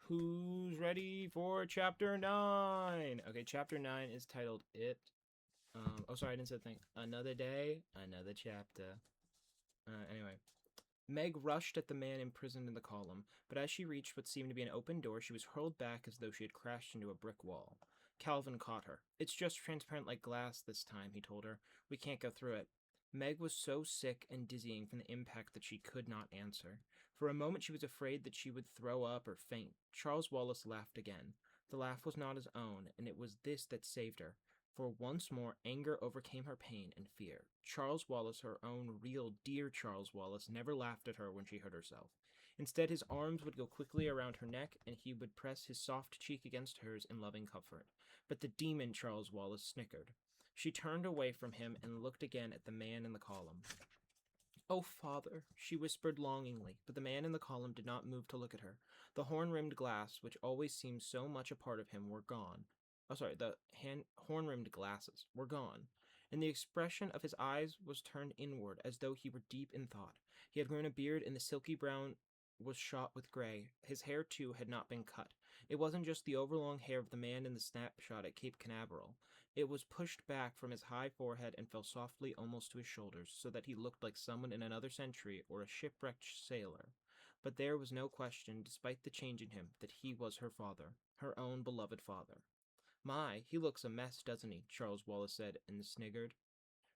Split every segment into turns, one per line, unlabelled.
Who's ready for chapter 9? Okay, chapter 9 is titled It. Oh, sorry, I didn't say the thing. Another day, another chapter. Anyway, Meg rushed at the man imprisoned in the column, but as she reached what seemed to be an open door, she was hurled back as though she had crashed into a brick wall. Calvin caught her. It's just transparent like glass this time, he told her. We can't go through it. Meg was so sick and dizzying from the impact that she could not answer. For a moment she was afraid that she would throw up or faint. Charles Wallace laughed again. The laugh was not his own, and it was this that saved her. For once more anger overcame her pain and fear. Charles Wallace, her own real dear Charles Wallace, never laughed at her when she hurt herself. Instead, his arms would go quickly around her neck, and he would press his soft cheek against hers in loving comfort. But the demon Charles Wallace snickered. She turned away from him and looked again at the man in the column. "Oh, father," she whispered longingly, but the man in the column did not move to look at her. The horn-rimmed glass, which always seemed so much a part of him, were gone. Oh, sorry, the horn-rimmed glasses were gone, and the expression of his eyes was turned inward, as though he were deep in thought. He had grown a beard, and the silky brown was shot with gray. His hair, too, had not been cut. It wasn't just the overlong hair of the man in the snapshot at Cape Canaveral. It was pushed back from his high forehead and fell softly almost to his shoulders, so that he looked like someone in another century or a shipwrecked sailor. But there was no question, despite the change in him, that he was her father, her own beloved father. "My, he looks a mess, doesn't he?" Charles Wallace said, and sniggered.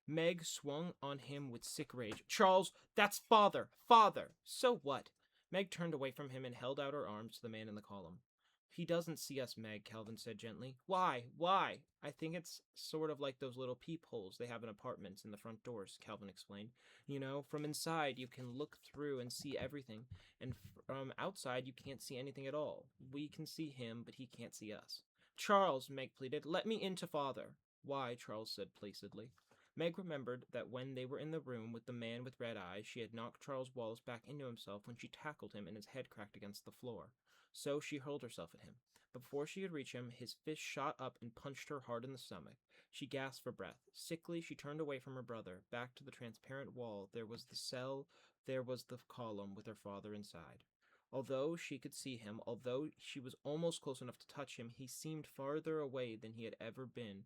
Meg swung on him with sick rage. "Charles, that's father! Father! So what?" Meg turned away from him and held out her arms to the man in the column. "He doesn't see us, Meg," Calvin said gently. "Why? Why?" "I think it's sort of like those little peepholes they have in apartments in the front doors," Calvin explained. "You know, from inside you can look through and see everything, and from outside you can't see anything at all. We can see him, but he can't see us." "Charles," Meg pleaded, "let me in to father." "Why?" Charles said placidly. Meg remembered that when they were in the room with the man with red eyes, she had knocked Charles Wallace back into himself when she tackled him and his head cracked against the floor. So she hurled herself at him. But before she could reach him, his fist shot up and punched her hard in the stomach. She gasped for breath. Sickly, she turned away from her brother. Back to the transparent wall, there was the cell, there was the column with her father inside. Although she could see him, although she was almost close enough to touch him, he seemed farther away than he had ever been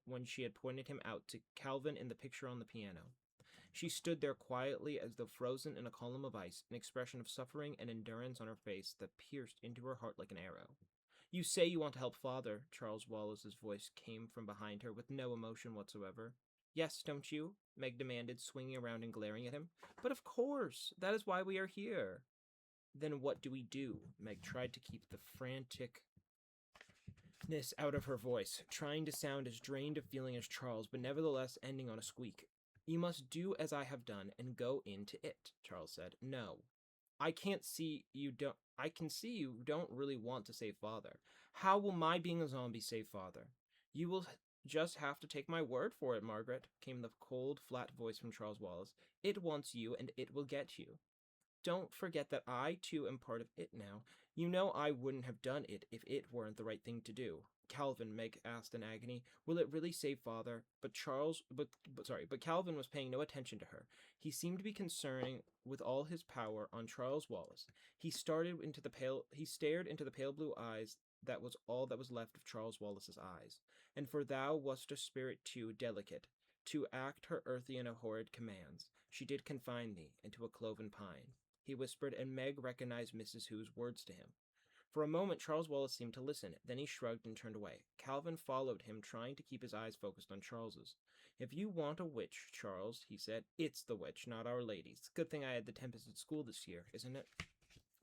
when she had pointed him out to Calvin in the picture on the piano. She stood there quietly as though frozen in a column of ice, an expression of suffering and endurance on her face that pierced into her heart like an arrow. "You say you want to help father," Charles Wallace's voice came from behind her with no emotion whatsoever. "Yes, don't you?" Meg demanded, swinging around and glaring at him. "But of course! That is why we are here." "Then what do we do?" Meg tried to keep the frantic out of her voice, trying to sound as drained of feeling as Charles, but nevertheless ending on a squeak. "You must do as I have done and go into it," Charles said. "No. I can see you don't really want to save father. How will my being a zombie save father?" "You will just have to take my word for it, Margaret," came the cold, flat voice from Charles Wallace. "It wants you, and it will get you. Don't forget that I, too, am part of it now. You know I wouldn't have done it if it weren't the right thing to do." "Calvin," Meg asked in agony, "will it really save father?" But Calvin was paying no attention to her. He seemed to be concerning with all his power on Charles Wallace. He stared into the pale blue eyes. That was all that was left of Charles Wallace's eyes. "And for thou wast a spirit too delicate, to act her earthy and abhorred commands. She did confine thee into a cloven pine," he whispered, and Meg recognized Mrs. Hugh's words to him. For a moment Charles Wallace seemed to listen, then he shrugged and turned away. Calvin followed him, trying to keep his eyes focused on Charles's. "If you want a witch, Charles," he said, "it's the witch, not Our Lady's. Good thing I had the Tempest at school this year, isn't it?"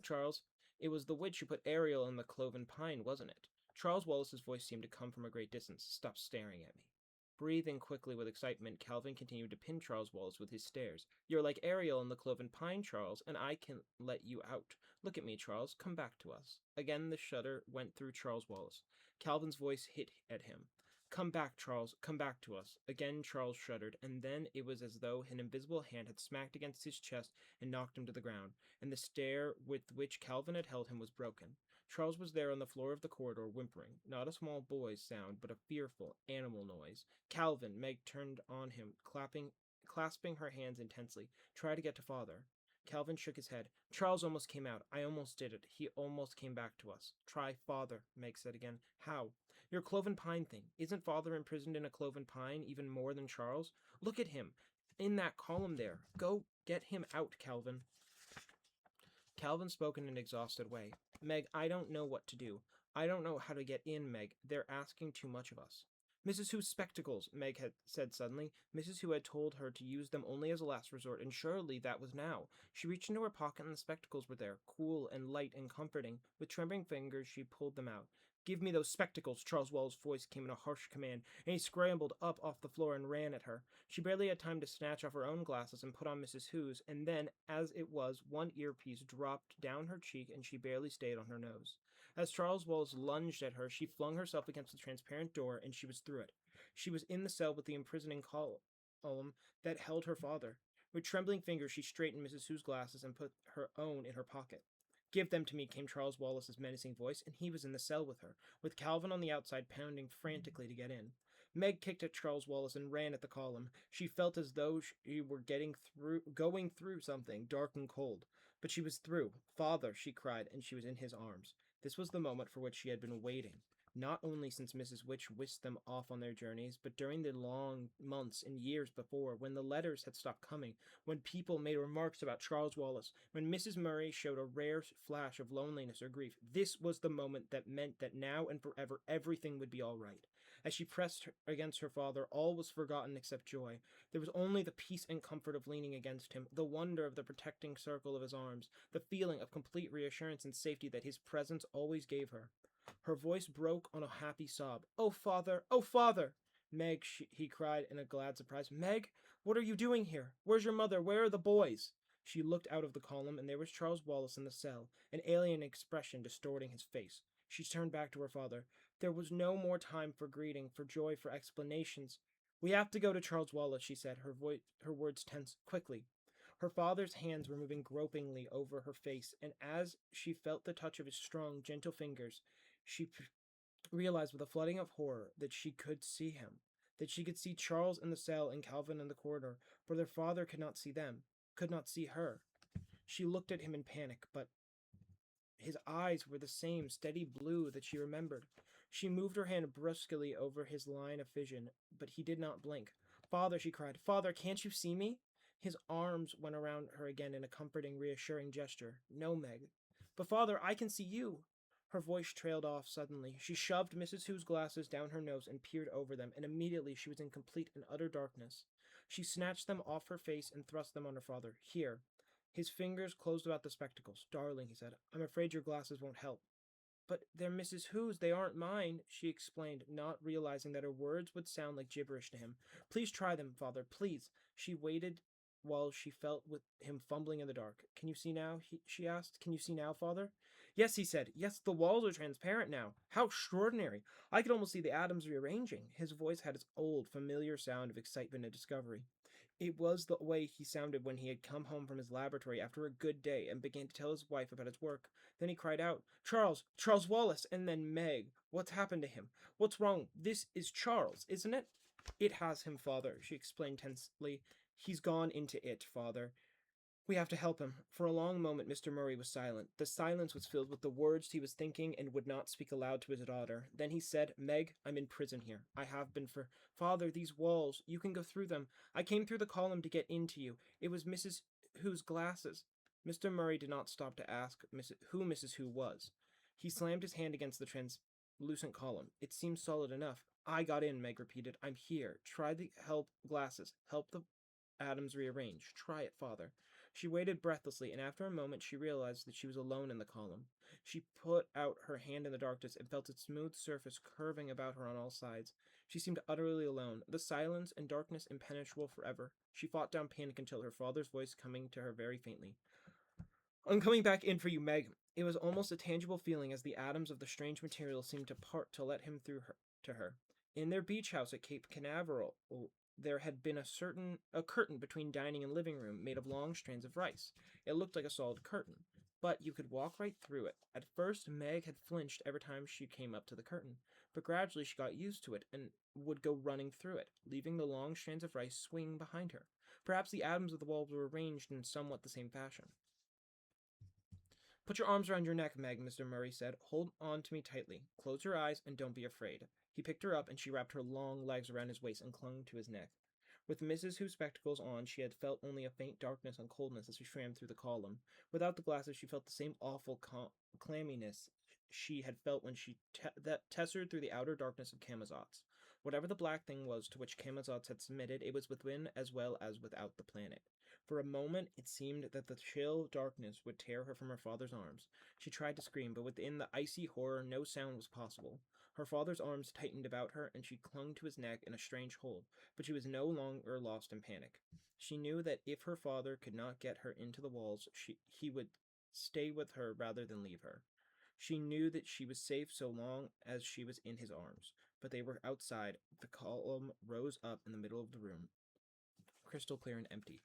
"Charles, it was the witch who put Ariel in the cloven pine, wasn't it?" Charles Wallace's voice seemed to come from a great distance. "Stop staring at me." Breathing quickly with excitement, Calvin continued to pin Charles Wallace with his stares. "You're like Ariel in the cloven pine, Charles, and I can let you out. Look at me, Charles. Come back to us." Again the shudder went through Charles Wallace. Calvin's voice hit at him. "Come back, Charles. Come back to us." Again Charles shuddered, and then it was as though an invisible hand had smacked against his chest and knocked him to the ground, and the stare with which Calvin had held him was broken. Charles was there on the floor of the corridor, whimpering, not a small boy's sound, but a fearful, animal noise. "Calvin," Meg turned on him, clasping her hands intensely. "Try to get to father." Calvin shook his head. Charles almost came out. I almost did it. He almost came back to us. Try father, Meg said again. How? Your cloven pine thing. Isn't father imprisoned in a cloven pine even more than Charles? Look at him. In that column there. Go get him out, Calvin. Calvin spoke in an exhausted way. Meg, I don't know what to do. I don't know how to get in, Meg. They're asking too much of us. Mrs. Hu's spectacles, Meg had said suddenly. Mrs. Hu had told her to use them only as a last resort, and surely that was now. She reached into her pocket, and the spectacles were there, cool and light and comforting. With trembling fingers, she pulled them out. Give me those spectacles, Charles Well's voice came in a harsh command, and he scrambled up off the floor and ran at her. She barely had time to snatch off her own glasses and put on Mrs. Hu's, and then, as it was, one earpiece dropped down her cheek and she barely stayed on her nose. As Charles Wells lunged at her, she flung herself against the transparent door, and she was through it. She was in the cell with the imprisoning column that held her father. With trembling fingers, she straightened Mrs. Hu's glasses and put her own in her pocket. Give them to me, came Charles Wallace's menacing voice, and he was in the cell with her, with Calvin on the outside pounding frantically to get in. Meg kicked at Charles Wallace and ran at the column. She felt as though she were going through something dark and cold. But she was through. Father, she cried, and she was in his arms. This was the moment for which she had been waiting. Not only since Mrs. Witch whisked them off on their journeys, but during the long months and years before, when the letters had stopped coming, when people made remarks about Charles Wallace, when Mrs. Murray showed a rare flash of loneliness or grief. This was the moment that meant that now and forever everything would be all right. As she pressed against her father, all was forgotten except joy. There was only the peace and comfort of leaning against him, the wonder of the protecting circle of his arms, the feeling of complete reassurance and safety that his presence always gave her. Her voice broke on a happy sob. Oh, father! Oh, father! Meg, he cried in a glad surprise. Meg, what are you doing here? Where's your mother? Where are the boys? She looked out of the column, and there was Charles Wallace in the cell, an alien expression distorting his face. She turned back to her father. There was no more time for greeting, for joy, for explanations. We have to go to Charles Wallace, she said, her words tense. Quickly. Her father's hands were moving gropingly over her face, and as she felt the touch of his strong, gentle fingers, she realized with a flooding of horror that she could see him, that she could see Charles in the cell and Calvin in the corridor, but their father could not see them, could not see her. She looked at him in panic, but his eyes were the same steady blue that she remembered. She moved her hand brusquely over his line of vision, but he did not blink. Father, she cried, Father, can't you see me? His arms went around her again in a comforting, reassuring gesture. No, Meg. But father, I can see you. Her voice trailed off suddenly. She shoved Mrs. Hu's glasses down her nose and peered over them, and immediately she was in complete and utter darkness. She snatched them off her face and thrust them on her father. Here. His fingers closed about the spectacles. Darling, he said, I'm afraid your glasses won't help. But they're Mrs. Hu's, they aren't mine, she explained, not realizing that her words would sound like gibberish to him. Please try them, father, please. She waited while she felt with him fumbling in the dark. Can you see now? She asked. Can you see now, father? Yes, he said. Yes, the walls are transparent now. How extraordinary. I could almost see the atoms rearranging. His voice had its old, familiar sound of excitement and discovery. It was the way he sounded when he had come home from his laboratory after a good day and began to tell his wife about his work. Then he cried out, Charles Wallace, and then Meg. What's happened to him? What's wrong? This is Charles, isn't it? It has him, father, she explained tensely. He's gone into it, father. We have to help him. For a long moment, Mr. Murray was silent. The silence was filled with the words he was thinking and would not speak aloud to his daughter. Then he said, Meg, I'm in prison here. I have been for... Father, these walls, you can go through them. I came through the column to get into you. It was Mrs. Hu's glasses. Mr. Murray did not stop to ask who Mrs. Hu was. He slammed his hand against the translucent column. It seemed solid enough. I got in, Meg repeated. I'm here. Try the help glasses. Help the atoms rearrange. Try it, father. She waited breathlessly, and after a moment she realized that she was alone in the column. She put out her hand in the darkness and felt its smooth surface curving about her on all sides. She seemed utterly alone, the silence and darkness impenetrable forever. She fought down panic until her father's voice coming to her very faintly. I'm coming back in for you, Meg. It was almost a tangible feeling as the atoms of the strange material seemed to part to let him through to her. In their beach house at Cape Canaveral, there had been a curtain between dining and living room made of long strands of rice. It looked like a solid curtain, but you could walk right through it. At first, Meg had flinched every time she came up to the curtain, but gradually she got used to it and would go running through it, leaving the long strands of rice swinging behind her. Perhaps the atoms of the walls were arranged in somewhat the same fashion. Put your arms around your neck, Meg, Mr. Murray said. Hold on to me tightly. Close your eyes and don't be afraid. He picked her up and she wrapped her long legs around his waist and clung to his neck. With Mrs. Who's spectacles on, she had felt only a faint darkness and coldness as she swam through the column. Without the glasses, she felt the same awful clamminess she had felt when she tessered through the outer darkness of Camazotz. Whatever the black thing was to which Camazotz had submitted, it was within as well as without the planet. For a moment, it seemed that the chill darkness would tear her from her father's arms. She tried to scream, but within the icy horror, no sound was possible. Her father's arms tightened about her, and she clung to his neck in a strange hold, but she was no longer lost in panic. She knew that if her father could not get her into the walls, he would stay with her rather than leave her. She knew that she was safe so long as she was in his arms, but they were outside. The column rose up in the middle of the room, crystal clear and empty.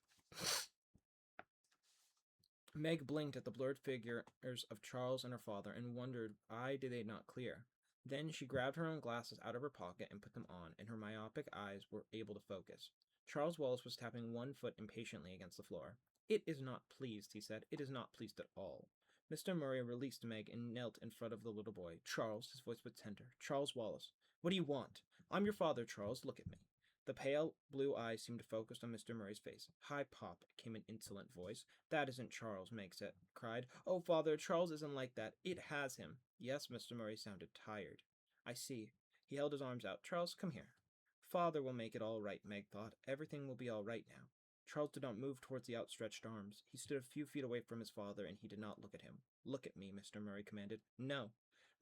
Meg blinked at the blurred figures of Charles and her father and wondered why did they not clear. Then she grabbed her own glasses out of her pocket and put them on, and her myopic eyes were able to focus. Charles Wallace was tapping one foot impatiently against the floor. It is not pleased, he said. It is not pleased at all. Mr. Murray released Meg and knelt in front of the little boy. Charles, his voice was tender. Charles Wallace. What do you want? I'm your father, Charles. Look at me. The pale blue eyes seemed focused on Mr. Murray's face. Hi, Pop, came an insolent voice. That isn't Charles, Meg cried. Oh, Father, Charles isn't like that. It has him. Yes, Mr. Murray sounded tired. I see. He held his arms out. Charles, come here. Father will make it all right, Meg thought. Everything will be all right now. Charles did not move towards the outstretched arms. He stood a few feet away from his father, and he did not look at him. Look at me, Mr. Murray commanded. No.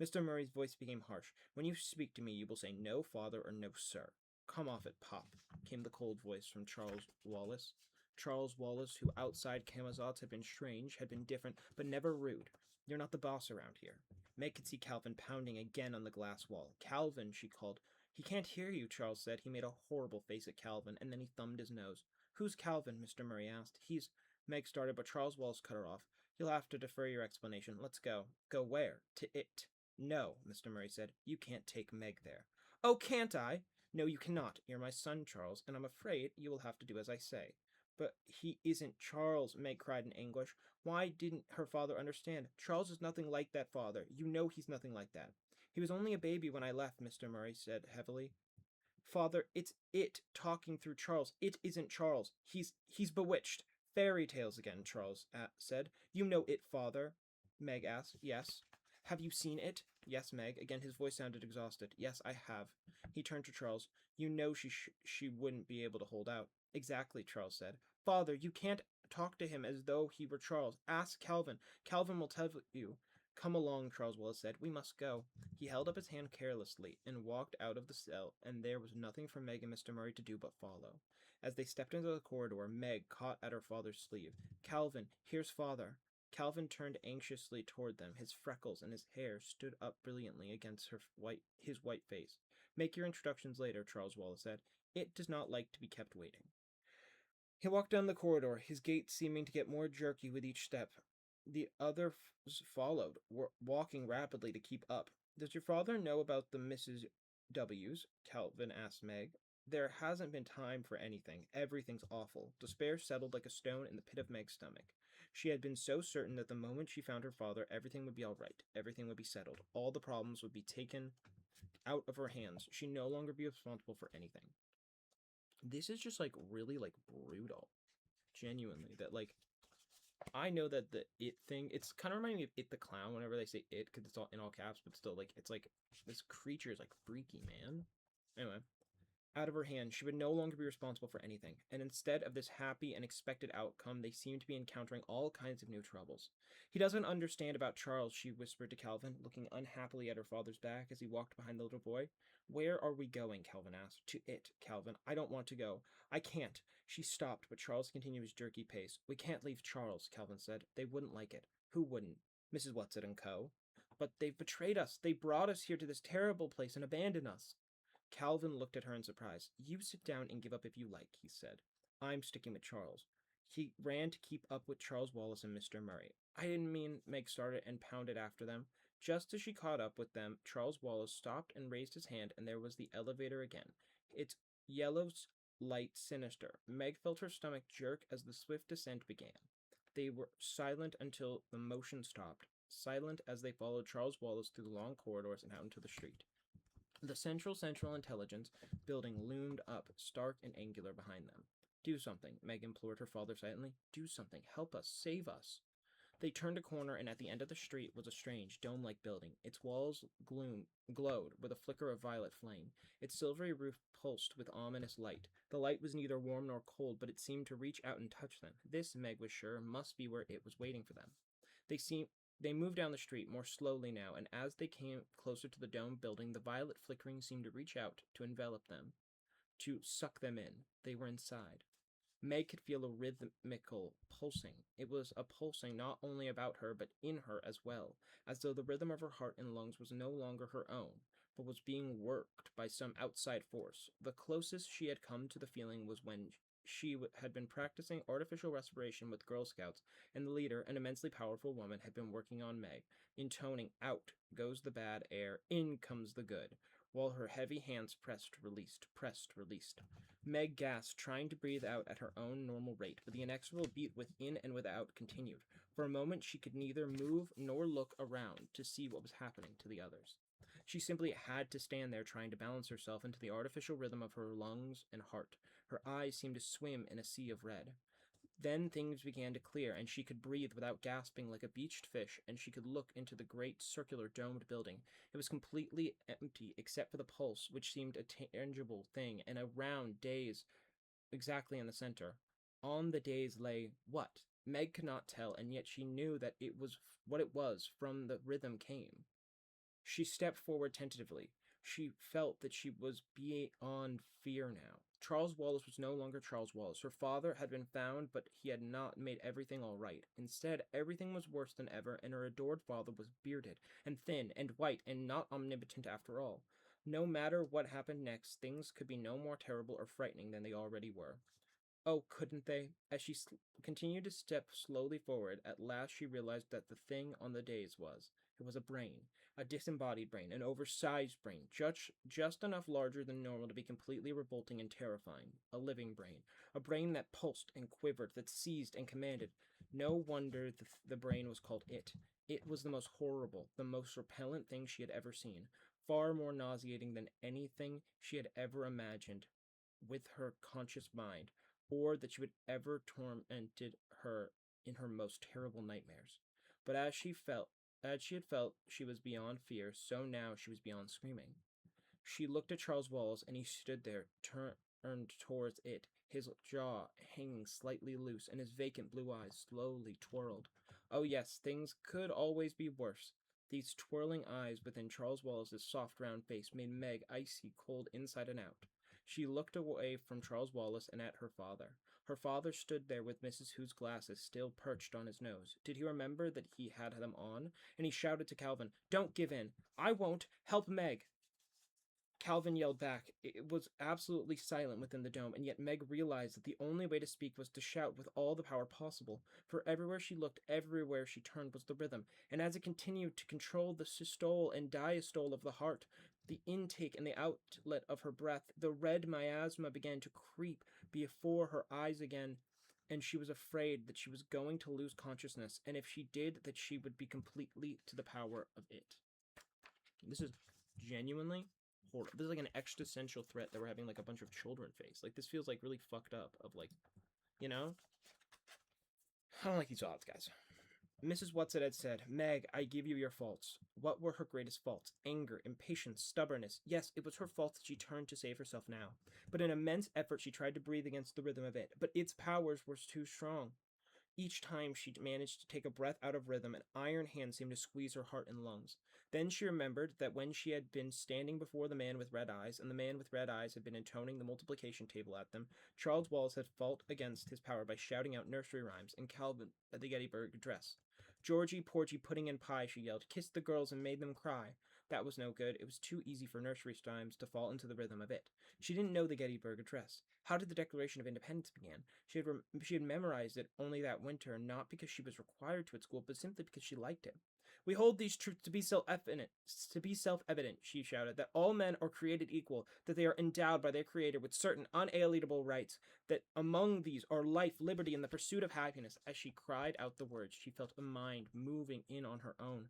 Mr. Murray's voice became harsh. When you speak to me, you will say no, Father, or no, sir. Come off it, Pop, came the cold voice from Charles Wallace. Charles Wallace, who outside Camazotz had been strange, had been different, but never rude. You're not the boss around here. Meg could see Calvin pounding again on the glass wall. Calvin, she called. He can't hear you, Charles said. He made a horrible face at Calvin, and then he thumbed his nose. Who's Calvin? Mr. Murray asked. He's... Meg started, but Charles Wallace cut her off. You'll have to defer your explanation. Let's go. Go where? To it. No, Mr. Murray said. You can't take Meg there. Oh, can't I? No, you cannot. You're my son, Charles, and I'm afraid you will have to do as I say. But he isn't Charles, Meg cried in anguish. Why didn't her father understand? Charles is nothing like that, Father. You know he's nothing like that. He was only a baby when I left, Mr. Murray said heavily. Father, it's it talking through Charles. It isn't Charles. He's bewitched. Fairy tales again, Charles said. You know it, Father, Meg asked. Yes. Have you seen it? Yes, Meg. Again, his voice sounded exhausted. Yes, I have. He turned to Charles. You know she wouldn't be able to hold out. Exactly, Charles said. Father, you can't talk to him as though he were Charles. Ask Calvin. Calvin will tell you. Come along, Charles Wallace said. We must go. He held up his hand carelessly and walked out of the cell, and there was nothing for Meg and Mr. Murray to do but follow. As they stepped into the corridor, Meg caught at her father's sleeve. Calvin, here's Father. Calvin turned anxiously toward them. His freckles and his hair stood up brilliantly against his white face. Make your introductions later, Charles Wallace said. It does not like to be kept waiting. He walked down the corridor, his gait seeming to get more jerky with each step. The others followed, walking rapidly to keep up. Does your father know about the Mrs. W's? Calvin asked Meg. There hasn't been time for anything. Everything's awful. Despair settled like a stone in the pit of Meg's stomach. She had been so certain that the moment she found her father, everything would be all right. Everything would be settled. All the problems would be taken out of her hands. She'd no longer be responsible for anything. This is just, like, really, like, brutal. Genuinely. That, like, I know that the it thing, it's kind of reminding me of It the Clown whenever they say it, because it's all in all caps, but still, like, it's like, this creature is, like, freaky, man. Anyway. Out of her hand, she would no longer be responsible for anything, and instead of this happy and expected outcome, they seemed to be encountering all kinds of new troubles. He doesn't understand about Charles, she whispered to Calvin, looking unhappily at her father's back as he walked behind the little boy. Where are we going? Calvin asked. To it, Calvin. I don't want to go. I can't. She stopped, but Charles continued his jerky pace. We can't leave Charles, Calvin said. They wouldn't like it. Who wouldn't? Mrs. Whatsit and Co. But they've betrayed us. They brought us here to this terrible place and abandoned us. Calvin looked at her in surprise. You sit down and give up if you like, he said. I'm sticking with Charles. He ran to keep up with Charles Wallace and Mr. Murray. I didn't mean, Meg started and pounded after them. Just as she caught up with them, Charles Wallace stopped and raised his hand, and there was the elevator again. Its yellow light sinister. Meg felt her stomach jerk as the swift descent began. They were silent until the motion stopped, silent as they followed Charles Wallace through the long corridors and out into the street. The Central Intelligence building loomed up, stark and angular behind them. Do something, Meg implored her father silently. Do something. Help us. Save us. They turned a corner, and at the end of the street was a strange, dome-like building. Its walls glowed with a flicker of violet flame. Its silvery roof pulsed with ominous light. The light was neither warm nor cold, but it seemed to reach out and touch them. This, Meg was sure, must be where it was waiting for them. They seemed They moved down the street more slowly now, and as they came closer to the dome building, the violet flickering seemed to reach out, to envelop them, to suck them in. They were inside. Meg could feel a rhythmical pulsing. It was a pulsing not only about her, but in her as well, as though the rhythm of her heart and lungs was no longer her own, but was being worked by some outside force. The closest she had come to the feeling was when had been practicing artificial respiration with Girl Scouts, and the leader, an immensely powerful woman, had been working on Meg, intoning, "Out goes the bad air, in comes the good," while her heavy hands pressed, released. Meg gasped, trying to breathe out at her own normal rate, but the inexorable beat within and without continued. For a moment she could neither move nor look around to see what was happening to the others. She simply had to stand there trying to balance herself into the artificial rhythm of her lungs and heart. Her eyes seemed to swim in a sea of red. Then things began to clear, and she could breathe without gasping like a beached fish, and she could look into the great circular domed building. It was completely empty except for the pulse, which seemed a tangible thing, and a round daze exactly in the center. On the daze lay what? Meg could not tell, and yet she knew that it was what it was from the rhythm came. She stepped forward tentatively. She felt that she was beyond fear now. Charles Wallace was no longer Charles Wallace. Her father had been found, but he had not made everything all right. Instead, everything was worse than ever, and her adored father was bearded and thin and white and not omnipotent after all. No matter what happened next, things could be no more terrible or frightening than they already were. Oh, couldn't they? As she continued to step slowly forward, at last she realized that the thing on the dais was. It was a brain, a disembodied brain, an oversized brain, just enough larger than normal to be completely revolting and terrifying. A living brain, a brain that pulsed and quivered, that seized and commanded. No wonder the brain was called It. It was the most horrible, the most repellent thing she had ever seen, far more nauseating than anything she had ever imagined with her conscious mind, or that she would ever tormented her in her most terrible nightmares. But as she had felt she was beyond fear, so now she was beyond screaming. She looked at Charles Wallace, and he stood there, turned towards it, his jaw hanging slightly loose, and his vacant blue eyes slowly twirled. Oh yes, things could always be worse. These twirling eyes within Charles Wallace's soft round face made Meg icy cold inside and out. She looked away from Charles Wallace and at her father. Her father stood there with Mrs. Hugh's glasses still perched on his nose. Did he remember that he had them on? And he shouted to Calvin, "Don't give in. I won't. Help Meg." Calvin yelled back. It was absolutely silent within the dome, and yet Meg realized that the only way to speak was to shout with all the power possible, for everywhere she looked, everywhere she turned was the rhythm, and as it continued to control the systole and diastole of the heart, the intake and the outlet of her breath, the red miasma began to creep before her eyes again, and she was afraid that she was going to lose consciousness, and if she did, that she would be completely to the power of it. This is genuinely horror. This is like an existential threat that we're having like a bunch of children face. Like this feels like really fucked up. Of like, you know, I don't like these odds, guys. Mrs. Whatsit had said, "Meg, I give you your faults." What were her greatest faults? Anger, impatience, stubbornness. Yes, it was her fault that she turned to save herself now. But in immense effort, she tried to breathe against the rhythm of it. But its powers were too strong. Each time she managed to take a breath out of rhythm, an iron hand seemed to squeeze her heart and lungs. Then she remembered that when she had been standing before the man with red eyes, and the man with red eyes had been intoning the multiplication table at them, Charles Wallace had fought against his power by shouting out nursery rhymes and Calvin at the Gettysburg Address. "Georgie, Porgy, pudding and pie," she yelled, "kissed the girls and made them cry." That was no good. It was too easy for nursery rhymes to fall into the rhythm of it. She didn't know the Gettysburg Address. How did the Declaration of Independence begin? She had memorized it only that winter, not because she was required to at school, but simply because she liked it. We hold these truths to be self-evident, she shouted, that all men are created equal, that they are endowed by their Creator with certain unalienable rights, that among these are life, liberty, and the pursuit of happiness. As she cried out the words, she felt a mind moving in on her own,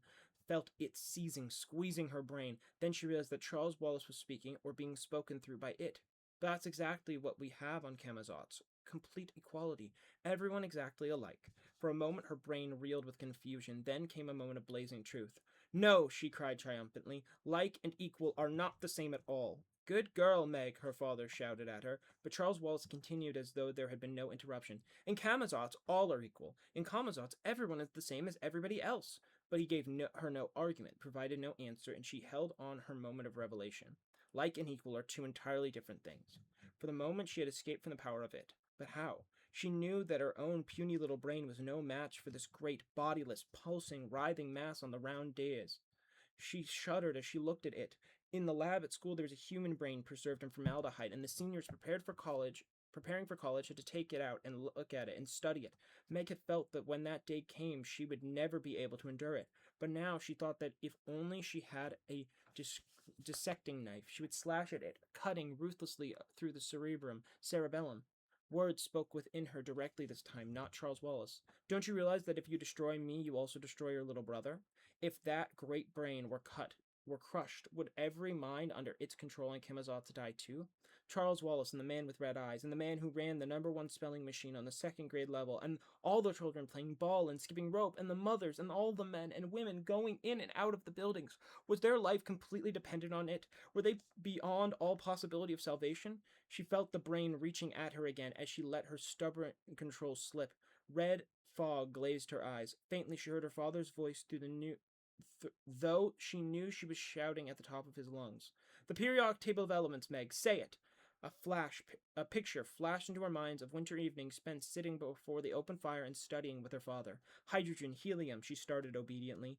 felt it seizing, squeezing her brain. Then she realized that Charles Wallace was speaking, or being spoken through by it. That's exactly what we have on Camazotz. Complete equality. Everyone exactly alike. For a moment her brain reeled with confusion, then came a moment of blazing truth. No, she cried triumphantly. Like and equal are not the same at all. Good girl, Meg, her father shouted at her, but Charles Wallace continued as though there had been no interruption. In Camazotz, all are equal. In Camazotz, everyone is the same as everybody else. But he gave her no argument, provided no answer, and she held on her moment of revelation. Like and equal are two entirely different things. For the moment she had escaped from the power of it. But how? She knew that her own puny little brain was no match for this great, bodiless, pulsing, writhing mass on the round dais. She shuddered as she looked at it. In the lab at school there was a human brain preserved in formaldehyde, and the seniors preparing for college, had to take it out and look at it and study it. Meg had felt that when that day came she would never be able to endure it, but now she thought that if only she had a dissecting knife, she would slash at it, cutting ruthlessly through the cerebellum. Words spoke within her directly this time, not Charles Wallace. Don't you realize that if you destroy me, you also destroy your little brother? If that great brain were crushed, would every mind under its control in Camazotz die too? Charles Wallace and the man with red eyes, and the man who ran the #1 spelling machine on the second grade level, and all the children playing ball and skipping rope, and the mothers, and all the men and women going in and out of the buildings. Was their life completely dependent on it? Were they beyond all possibility of salvation? She felt the brain reaching at her again as she let her stubborn control slip. Red fog glazed her eyes. Faintly she heard her father's voice through the though she knew she was shouting at the top of his lungs. The periodic table of elements, Meg, say it. A picture flashed into her minds of winter evenings spent sitting before the open fire and studying with her father. Hydrogen, helium, she started obediently.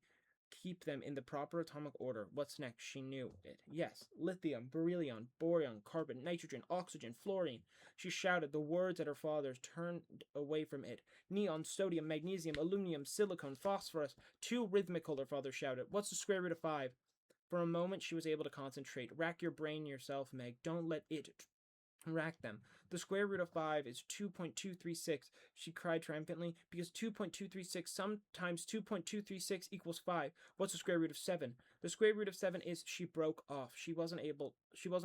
Keep them in the proper atomic order. What's next? She knew it. Yes, lithium, beryllium, boron, carbon, nitrogen, oxygen, fluorine. She shouted the words at her father's, turned away from it. Neon, sodium, magnesium, aluminum, silicon, phosphorus. Too rhythmical, her father shouted. What's the square root of 5? For a moment she was able to concentrate. Rack your brain yourself, Meg. Don't let it rack them. The square root of 5 is 2.236, she cried triumphantly, because 2.236 sometimes 2.236 equals 5. What's the square root of 7? The square root of 7 is, she broke off. She wasn't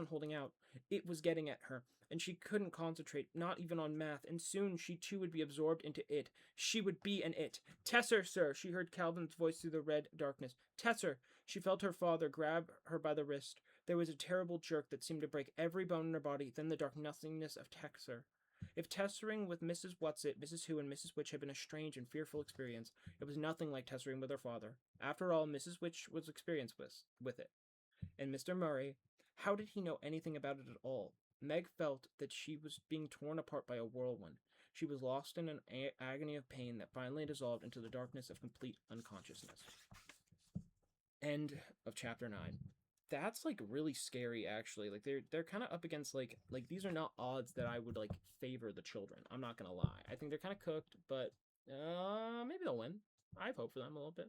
holding out. It was getting at her, and she couldn't concentrate, not even on math, and soon she too would be absorbed into it. She would be an it. Tesser, sir, she heard Calvin's voice through the red darkness. Tesser! She felt her father grab her by the wrist. There was a terrible jerk that seemed to break every bone in her body, then the dark nothingness of Tesser. If tessering with Mrs. Whatsit, Mrs. Who, and Mrs. Witch had been a strange and fearful experience, it was nothing like tessering with her father. After all, Mrs. Witch was experienced with it. And Mr. Murray, how did he know anything about it at all? Meg felt that she was being torn apart by a whirlwind. She was lost in an agony of pain that finally dissolved into the darkness of complete unconsciousness. End of chapter 9. That's like really scary, actually. Like they're kind of up against like these are not odds that I would like favor the children. I'm not gonna lie. I think they're kind of cooked, but maybe they'll win. I have hope for them a little bit.